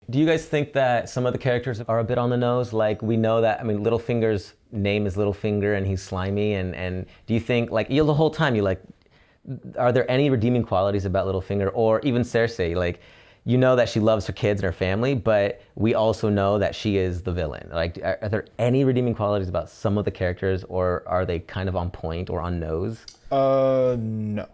Do you guys think that some of the characters are a bit on the nose? Like, we know that, I mean, Littlefinger's name is Littlefinger and he's slimy, and do you think, like, the whole time you like, are there any redeeming qualities about Littlefinger, or even Cersei? Like, you know that she loves her kids and her family, but we also know that she is the villain. Like, are there any redeeming qualities about some of the characters, or are they kind of on point or on nose? No.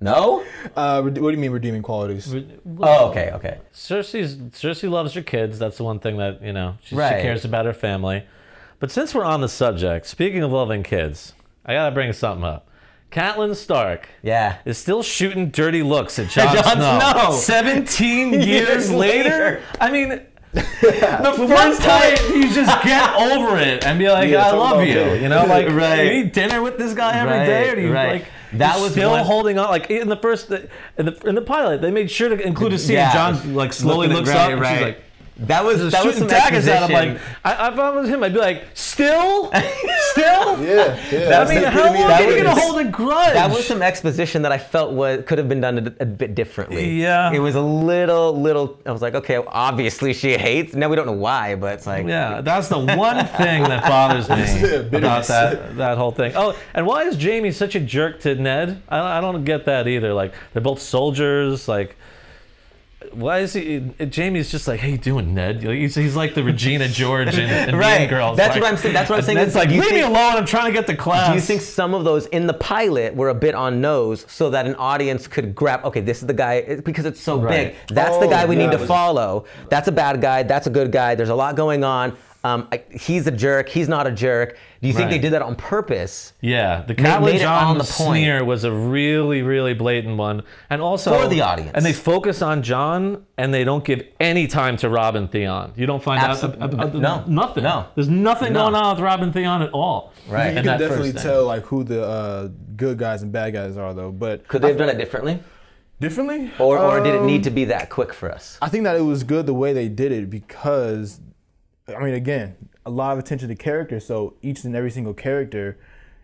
No? What do you mean redeeming qualities? Oh, okay, okay. Cersei loves her kids. That's the one thing that, you know, she Right. cares about her family. But since we're on the subject, speaking of loving kids, I gotta bring something up. Catelyn Stark is still shooting dirty looks at Jon Snow. 17 years later? I mean, the first time you just get over it and be like, I love you. You know, like, you eat dinner with this guy every day, or do you like... That was still holding on. Like in the first, in the pilot, they made sure to include a scene. John like slowly looks up, and she's like, that was some daggers exposition. at him. Like, if I was him, I'd be like, still. Yeah. I mean, how long are you gonna hold a grudge? That was some exposition that I felt could have been done a bit differently. Yeah. It was a little. I was like, okay, obviously she hates. Now we don't know why, but it's like. Yeah, that's the one thing that bothers me about that whole thing. Oh, and why is Jaime such a jerk to Ned? I don't get that either. Like, they're both soldiers. Like, why is he? Jaime's just like, "How you doing, Ned?" He's like the Regina George and Mean Girls. That's what I'm saying. That's what I'm saying. It's like, leave me alone. I'm trying to get to class. Do you think some of those in the pilot were a bit on nose, so that an audience could grab? Okay, this is the guy because it's so big. That's the guy we need to follow. That's a bad guy. That's a good guy. There's a lot going on. He's a jerk. He's not a jerk. Do you think they did that on purpose? Yeah, the Catelyn Jon sneer was a really, really blatant one, and also for the audience. And they focus on Jon, and they don't give any time to Robb and Theon. You don't find out nothing. No, there's nothing going on with Robb and Theon at all. Right, you can definitely tell like who the good guys and bad guys are, though. But could they have done it differently? Differently, or did it need to be that quick for us? I think that it was good the way they did it because, I mean, again, a lot of attention to character, so each and every single character,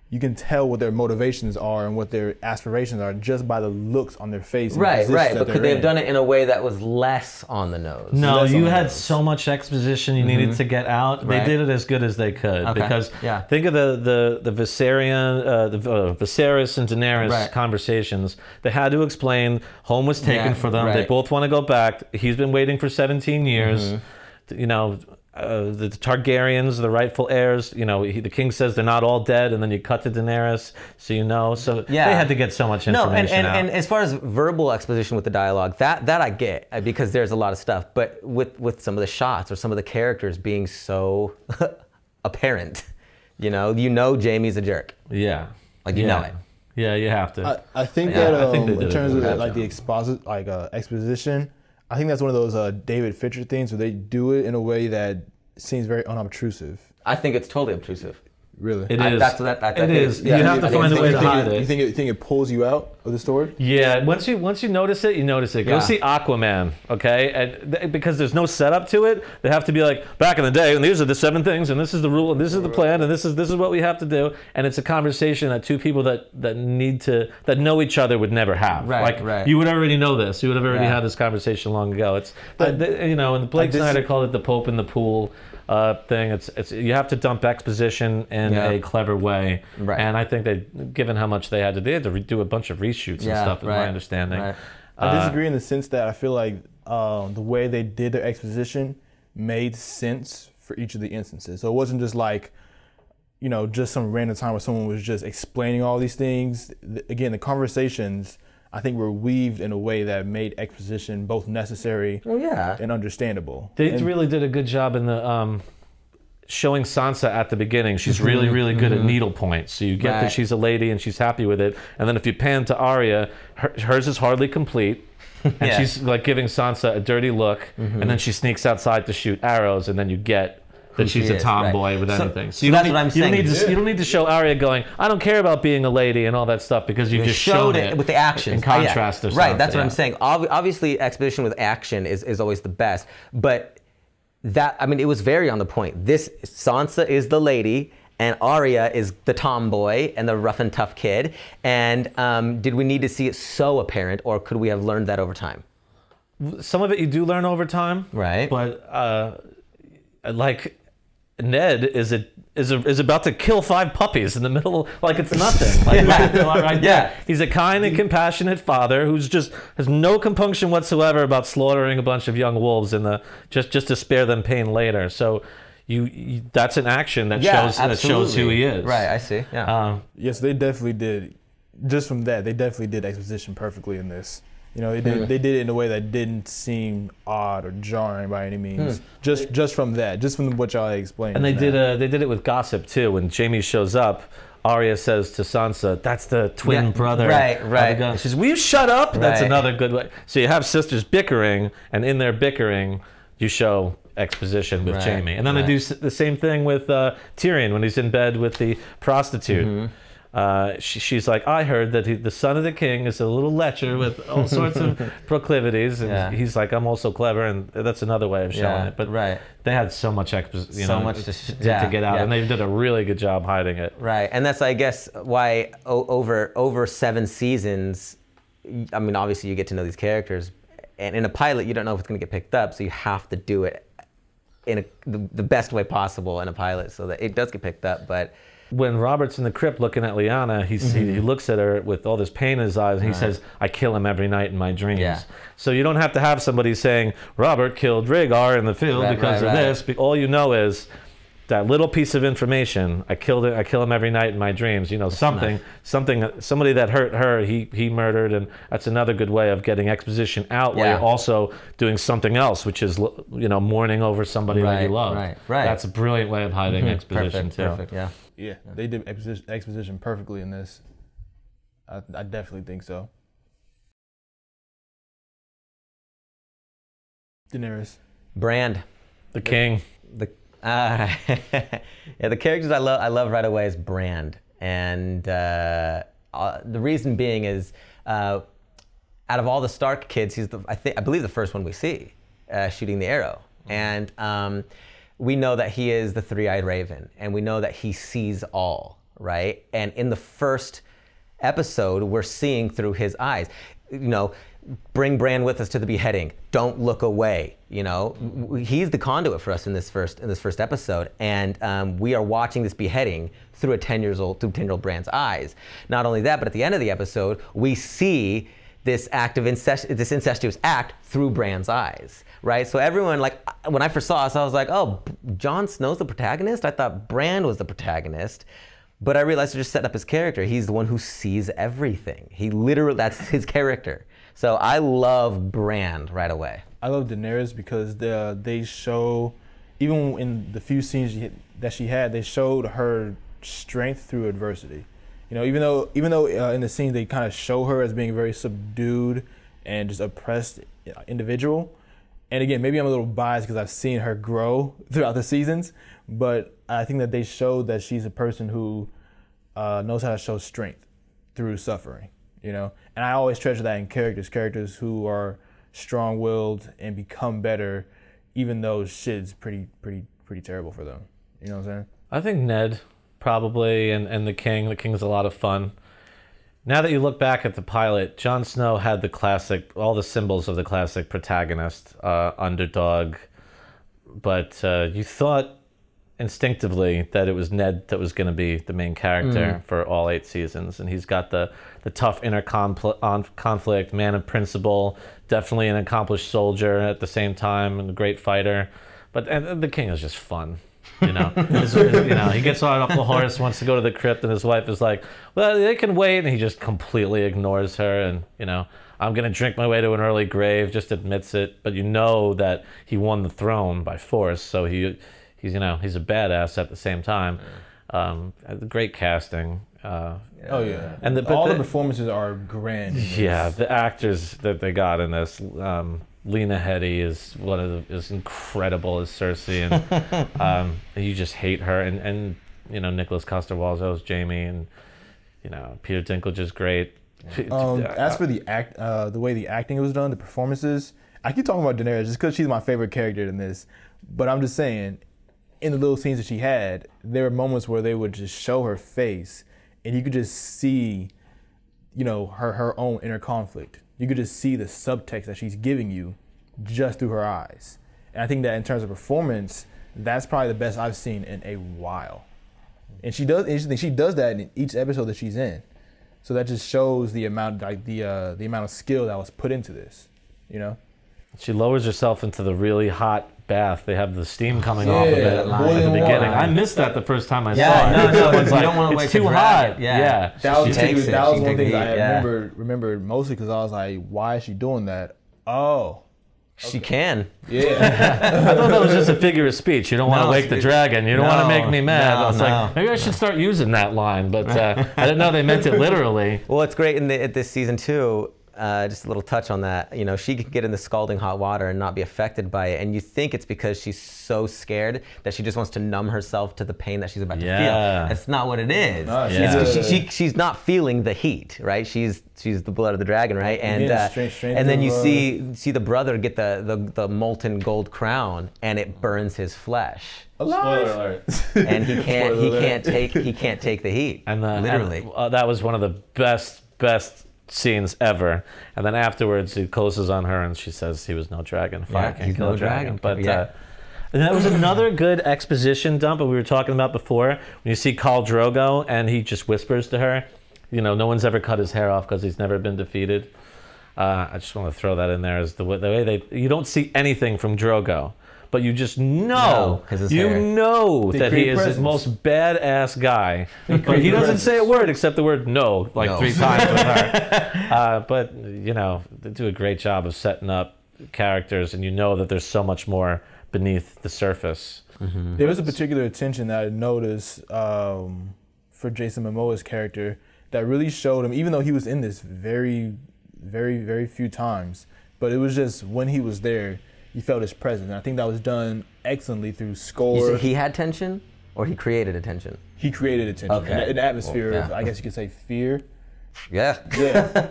you can tell what their motivations are and what their aspirations are just by the looks on their face. Right. But could they have done it in a way that was less on the nose? No, you had so much exposition you needed to get out. They did it as good as they could because think of the Viserys and Daenerys conversations. They had to explain home was taken for them. They both want to go back. He's been waiting for 17 years. You know. The Targaryens, the rightful heirs, you know, the king says they're not all dead, and then you cut to Daenerys, so you know. So they had to get so much information out. And as far as verbal exposition with the dialogue, that I get, because there's a lot of stuff. But with some of the shots or some of the characters being so apparent, you know Jaime's a jerk. Yeah. Like, you know it. Yeah, you have to. I think that in terms of like the exposition, I think that's one of those David Fincher things where they do it in a way that seems very unobtrusive. I think it's totally obtrusive. Really? It is. It is. You have to find a way to hide it. You think it pulls you out of the story? Yeah. Once you notice it, you notice it. Go see Aquaman, okay? And because there's no setup to it, they have to be like, back in the day, and these are the 7 things, and this is the rule, and this is the plan, and this is what we have to do. And it's a conversation that two people that know each other would never have. Like, you would already know this. You would have already had this conversation long ago. It's you know, and Blake Snyder called it the Pope in the pool. Thing. It's you have to dump exposition in a clever way, and I think given how much they had to do a bunch of reshoots and stuff. Is my understanding. I disagree in the sense that I feel like the way they did their exposition made sense for each of the instances. So it wasn't just like, you know, just some random time where someone was just explaining all these things. Again, the conversations, I think, were weaved in a way that made exposition both necessary and understandable. They really did a good job in the showing Sansa at the beginning. She's really, really good at needlepoint. So you get that she's a lady and she's happy with it. And then if you pan to Arya, hers is hardly complete. And she's like giving Sansa a dirty look. And then she sneaks outside to shoot arrows. And then you get that she's a tomboy with anything. So that's what I'm saying. You don't need to show Arya going, I don't care about being a lady and all that stuff, because you just showed it with the action in contrast or something. Right, that's what I'm saying. Obviously, exposition with action is always the best, but it was very on the point. This Sansa is the lady, and Arya is the tomboy and the rough and tough kid. And did we need to see it so apparent, or could we have learned that over time? some of it you do learn over time, Right. But like Ned is about to kill 5 puppies in the middle, like it's nothing. Like right there. He's a kind and compassionate father who's just has no compunction whatsoever about slaughtering a bunch of young wolves in the just to spare them pain later. So you that's an action that shows who he is. Right, I see. Yeah. Yes, they definitely did. Just from that, they definitely did exposition perfectly in this. You know, they did it in a way that didn't seem odd or jarring by any means. Just from that, just from what y'all explained. And they did it with gossip too. When Jaime shows up, Arya says to Sansa, "That's the twin brother." Right. She says, "Will you shut up?" That's another good way. So you have sisters bickering, and in their bickering, you show exposition with Jaime. And then they do the same thing with Tyrion when he's in bed with the prostitute. She's like, I heard that the son of the king is a little lecher with all sorts of proclivities, and he's like, I'm also clever, and that's another way of showing it. But they had so much so much to get out, and they did a really good job hiding it. Right, and that's, I guess, why over 7 seasons, I mean, obviously you get to know these characters, and in a pilot you don't know if it's going to get picked up, so you have to do it in the best way possible in a pilot so that it does get picked up. But when Robert's in the crypt looking at Lyanna, he looks at her with all this pain in his eyes, and he says, I kill him every night in my dreams. So you don't have to have somebody saying, Robert killed Rhaegar in the field because of this. All you know is that little piece of information, I kill him every night in my dreams. You know, somebody that hurt her, he murdered, and that's another good way of getting exposition out while you're also doing something else, which is, you know, mourning over somebody that you love. That's a brilliant way of hiding exposition too. Perfect, yeah, they did exposition perfectly in this. I definitely think so. Daenerys. Brand. The king. Yeah, the characters I love right away is Brand, and the reason being is, out of all the Stark kids, he's I believe the first one we see shooting the arrow, and we know that he is the three-eyed raven, and we know that he sees all, right? And in the first episode, we're seeing through his eyes. You know, bring Bran with us to the beheading. Don't look away. You know, he's the conduit for us in this first episode, and we are watching this beheading through 10-year-old Bran's eyes. Not only that, but at the end of the episode, we see this act of this incestuous act through Bran's eyes, right? So everyone, like, when I first saw this, I was like, oh, Jon Snow's the protagonist? I thought Bran was the protagonist. But I realized they're just setting up his character. He's the one who sees everything. He literally, that's his character. So I love Bran right away. I love Daenerys because they show, even in the few scenes that she had, they showed her strength through adversity. You know, even though in the scenes they kind of show her as being a very subdued and just oppressed individual. And again, maybe I'm a little biased because I've seen her grow throughout the seasons, but I think that they showed that she's a person who knows how to show strength through suffering, you know? And I always treasure that in characters who are strong-willed and become better, even though shit's pretty terrible for them. You know what I'm saying? I think Ned, probably, and the King's a lot of fun. Now that you look back at the pilot, Jon Snow had the classic, all the symbols of the classic protagonist, underdog, but you thought instinctively that it was Ned that was going to be the main character for all 8 seasons, and he's got the tough inner conflict, man of principle, definitely an accomplished soldier at the same time, and a great fighter. But the King is just fun. You know, he gets on off the horse, wants to go to the crypt, and his wife is like, well, they can wait, and he just completely ignores her, and, you know, I'm going to drink my way to an early grave, just admits it, but you know that he won the throne by force, so he's a badass at the same time. Great casting. Oh yeah, and all the performances are grand. Yeah, the actors that they got in this. Lena Headey is incredible as Cersei, and you just hate her. And you know, Nicholas Coster-Waldau is Jaime, and you know, Peter Dinklage is great. As for the way the acting was done, the performances, I keep talking about Daenerys just because she's my favorite character in this, but I'm just saying, in the little scenes that she had, there were moments where they would just show her face, and you could just see, you know, her own inner conflict. You could just see the subtext that she's giving you just through her eyes. And I think that in terms of performance, that's probably the best I've seen in a while. And she does that in each episode that she's in. So that just shows the amount, like the amount of skill that was put into this, you know. She lowers herself into the really hot bath. They have the steam coming off of it at the beginning. I missed that the first time I saw it. No, you like, don't want to wait it's too hot. Yeah. That was one of the things I remembered mostly because I was like, why is she doing that? Oh. She can. Yeah. I thought that was just a figure of speech. You don't want to wake the dragon. You don't want to make me mad. I was like, maybe I should start using that line, but I didn't know they meant it literally. Well, it's great at this season too. Just a little touch on that. You know, she can get in the scalding hot water and not be affected by it. And you think it's because she's so scared that she just wants to numb herself to the pain that she's about to feel. That's not what it is. No, she's not feeling the heat, right? She's the blood of the dragon, right? And and then you see the brother get the molten gold crown, and it burns his flesh. Alive. Spoiler alert. And he can't take the heat. And literally, that was one of the best scenes ever. And then afterwards he closes on her and she says he was no dragon. Fire can't kill a dragon. But and that was another good exposition dump that we were talking about before. When you see Khal Drogo and he just whispers to her, you know, no one's ever cut his hair off because he's never been defeated. I just want to throw that in there as the way you don't see anything from Drogo, but you just know, that he is the most badass guy. But he doesn't say a word except the word no, like 3 times with her. But, you know, they do a great job of setting up characters, and you know that there's so much more beneath the surface. Mm-hmm. There was a particular attention that I noticed for Jason Momoa's character that really showed him, even though he was in this very, very, very few times, but it was just when he was there, you felt his presence. And I think that was done excellently through score. You said he had tension, or he created attention? He created attention. Okay. An atmosphere of, I guess you could say, fear. Yeah.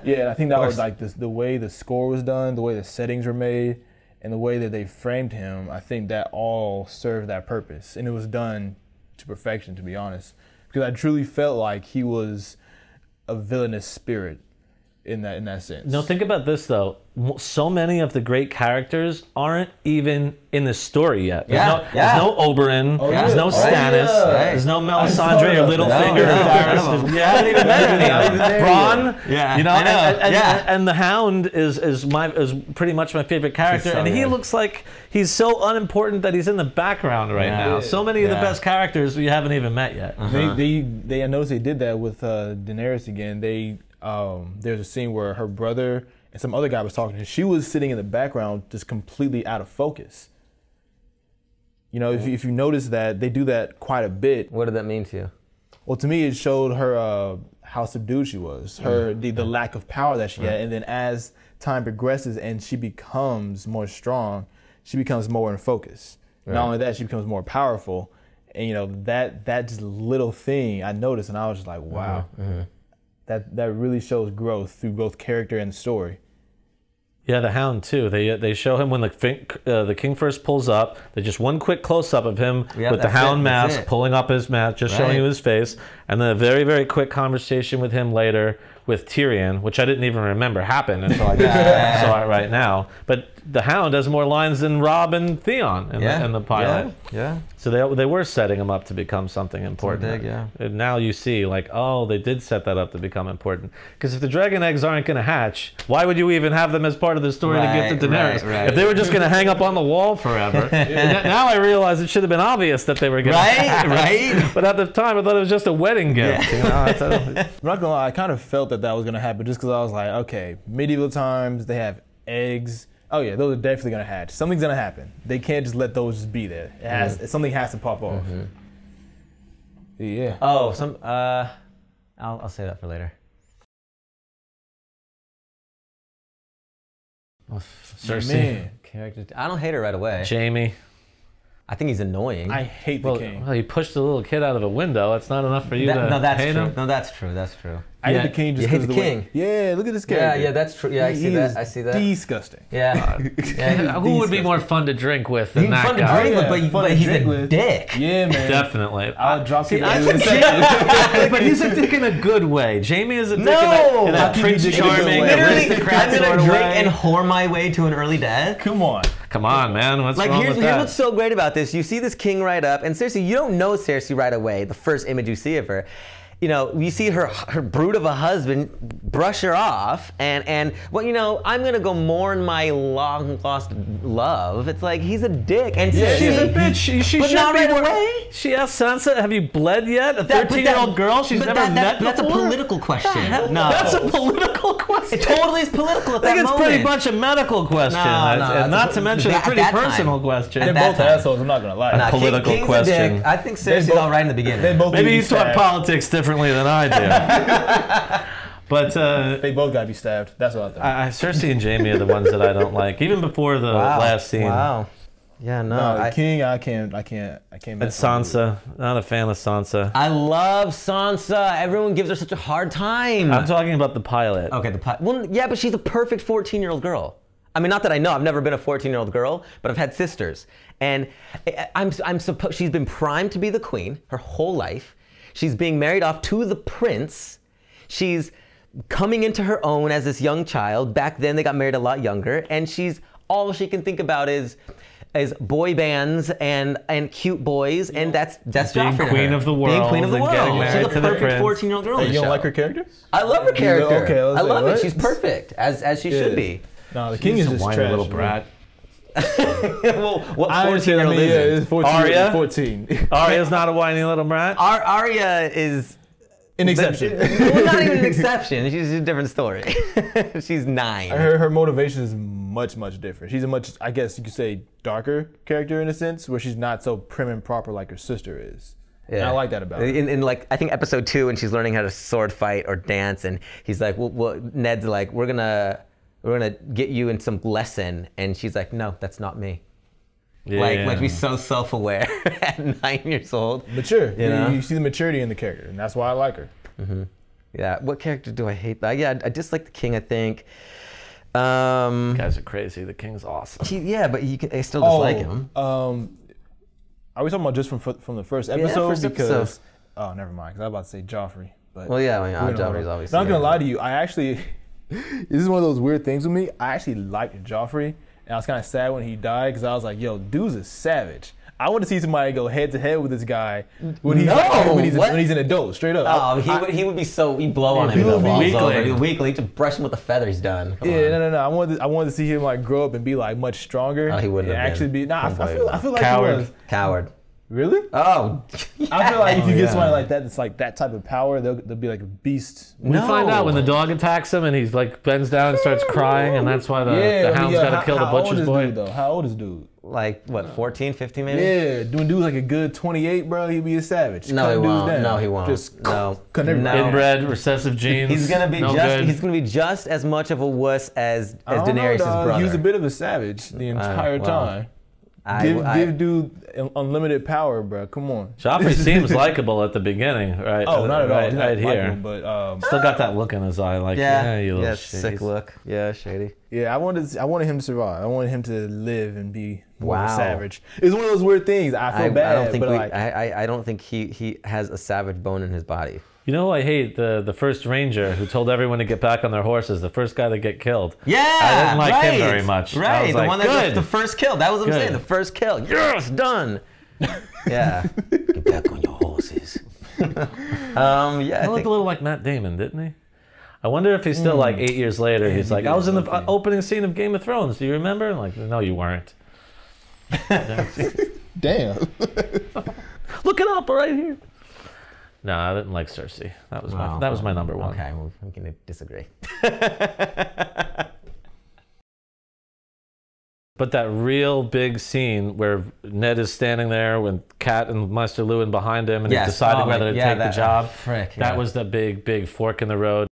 Yeah. I think that was like the way the score was done, the way the settings were made, and the way that they framed him. I think that all served that purpose, and it was done to perfection, to be honest. Because I truly felt like he was a villainous spirit in that sense. No, think about this though. So many of the great characters aren't even in the story yet. There's no Oberyn. There's no Stannis. There's no Melisandre or Littlefinger or Varys. You haven't even met any. Bronn. You know. And the Hound is pretty much my favorite character, and he looks like he's so unimportant that he's in the background right now. So many of the best characters we haven't even met yet. They I noticed they did that with Daenerys again. There's a scene where her brother and some other guy was talking to her. She was sitting in the background just completely out of focus. You know, if you notice that, they do that quite a bit. What did that mean to you? Well, to me, it showed her how subdued she was, the lack of power that she had. And then as time progresses and she becomes more strong, she becomes more in focus. Not only that, she becomes more powerful. And, you know, that just little thing I noticed, and I was just like, wow. That really shows growth through both character and story. Yeah, the Hound too. They show him when the king first pulls up. They just one quick close up of him with the Hound mask, pulling up his mask, just showing you his face, and then a very, very quick conversation with him later with Tyrion, which I didn't even remember happened until I just saw it right now. But the Hound has more lines than Robb and Theon in the pilot. So they were setting him up to become something important. And now you see, like, oh, they did set that up to become important. Because if the dragon eggs aren't going to hatch, why would you even have them as part of the story to give to Daenerys? If they were just going to hang up on the wall forever. Now I realize it should have been obvious that they were going to hatch. But at the time, I thought it was just a wedding gift. You know? I'm not gonna lie, I kind of felt that was gonna happen just because I was like, okay, medieval times, they have eggs. Oh yeah, those are definitely gonna hatch. Something's gonna happen. They can't just let those just be there. Something has to pop off. Yeah. Oh, I'll say that for later. Cersei. Character. I don't hate her right away. Jaime. I think he's annoying. I hate the king. Well, you pushed a little kid out of a window. That's not enough for you to No, that's hate true. him? No, that's true. That's true. I hate the king just You hate because the of the king? way. Yeah, look at this character. Yeah, that's true. Yeah, I see that. I see that. Disgusting. Yeah. Yeah. Who would be more fun to drink with than He's that fun to guy? drink with, Yeah, but he's a dick. Yeah, man. Definitely. I'll drop you. But he's a dick in a good way. Jamie is a dick No! in that Prince How can you be a good Charming, way? aristocrat I'm sort gonna of drink way. and whore my way to an early death. Come on. Come on, man. What's Like wrong here's with that? what's so great about this. You see this king right up, and Cersei, you don't know Cersei right away. The first image you see of her, you know, you see her brute of a husband brush her off, and well, you know, I'm gonna go mourn my long lost love. It's like he's a dick, and Yeah, She's a bitch. She but should not be right more- away. She asked Sansa, "Have you bled yet?" A 13-year-old girl she's but never met That's a before? political question. Hell, No, that's a political question. It totally is political at I think that it's moment. pretty much a medical question, No, and that's not to mention a at pretty that time. personal They're question. At that both time. assholes. I'm not gonna lie. Nah, political King's a question. dick. I think Cersei's both- all right in the beginning. They both Maybe need you to be talk stabbed. politics differently than I do. But They both gotta be stabbed. That's what I think. Cersei and Jamie are the ones that I don't like, even before the last scene. Wow. Yeah, no. No, the king, I can't. And mess with Sansa, not a fan of Sansa. I love Sansa. Everyone gives her such a hard time. I'm talking about the pilot. Okay, well, yeah, but she's a perfect 14-year-old girl. I mean, not that I know. I've never been a 14-year-old girl, but I've had sisters, and I'm supposed she's been primed to be the queen her whole life. She's being married off to the prince. She's coming into her own as this young child. Back then, they got married a lot younger, and all she can think about is boy bands and cute boys, and that's Being Joffrey to queen her. of the world Being queen of the and world. getting married She's to a the perfect prince. 14-year-old girl. Hey, in you the don't show. like her character? I love her character. Okay, I love what? it. She's perfect, as she should be. No, the king is She's a just whiny trash. little brat. Well, what I understand. 14-year-old Yeah, is it's 14. Arya? 14. Arya's not a whiny little brat. Arya is An exception. well, not even an exception. She's a different story. She's 9. Her motivation is much different. She's a much, I guess you could say, darker character in a sense, where she's not so prim and proper like her sister is. Yeah. And I like that about her. In like I think episode 2, when she's learning how to sword fight or dance, and he's like, well Ned's like, we're gonna get you in some lesson, and she's like, no, that's not me. Yeah. Like be so self-aware at 9 years old. Mature. You know? You see the maturity in the character, and that's why I like her. Yeah. What character do I hate? Yeah, I dislike the king. I think. You guys are crazy. The king's awesome. I still dislike him. Are we talking about just from the first episode? first episode. Oh, never mind. Because I was about to say Joffrey. But Well, yeah, I mean, we're gonna Joffrey's hold on. obviously. Not gonna lie to you. I actually, this is one of those weird things with me. I actually liked Joffrey, and I was kind of sad when he died because I was like, "Yo, dude's a savage." I want to see somebody go head to head with this guy when he's when he's an adult, straight up. Oh, he would be so. We blow on him. he He would be weakling. Weakly, just brush him with the feather. He's done. Come Yeah, on. no. I wanted to see him like grow up and be like much stronger. Oh, he wouldn't and have actually been. be. Nah, I feel like Coward. he was. Coward. Really? Oh. I feel like if you yeah. get somebody like that, that's like that type of power, they'll be like a beast. We find out when the dog attacks him and he's like bends down and starts crying, and that's why the hound's got to kill the butcher's boy. Dude, though? How old is dude? Like what? 14, 15 maybe. Yeah, doing dude's like a good 28, bro. He'd be a savage. No, he Cut dudes won't. down. No, he won't. Just No. cut everybody. No. Inbred, recessive genes. He's gonna be no just. good. He's gonna be just as much of a wuss as I don't know, Daenerys' dog. brother. He was a bit of a savage the entire well, time. Give dude unlimited power, bro. Come on. Joffrey seems likable at the beginning, right? Oh, not at all. Right, He's not right here. likable, but Still got that look in his eye, like you little sick shitties. look. Yeah, shady. yeah, I wanted him to survive. I wanted him to live and be more of a Wow. savage. It's one of those weird things. I feel bad, I don't think but we, like, I don't think he has a savage bone in his body. You know who I hate? The first ranger who told everyone to get back on their horses, the first guy to get killed. Yeah, I didn't like him right, very much. I Right, was the like, one that good. the first kill. That was what I'm Good. saying. The first kill. Yes, done. Yeah. Get back on your horses. Yeah. He I looked think, a little like Matt Damon, didn't he? I wonder if he's still like 8 years later. He's like, I was in the opening scene of Game of Thrones. Do you remember? I'm like, no, you weren't. damn. Look it up right here. No, I didn't like Cersei. That was my number one. Okay, well, I'm gonna disagree. But that real big scene where Ned is standing there with Kat and Maester Lewin behind him and he's deciding whether to take the job. Frick. That was the big fork in the road.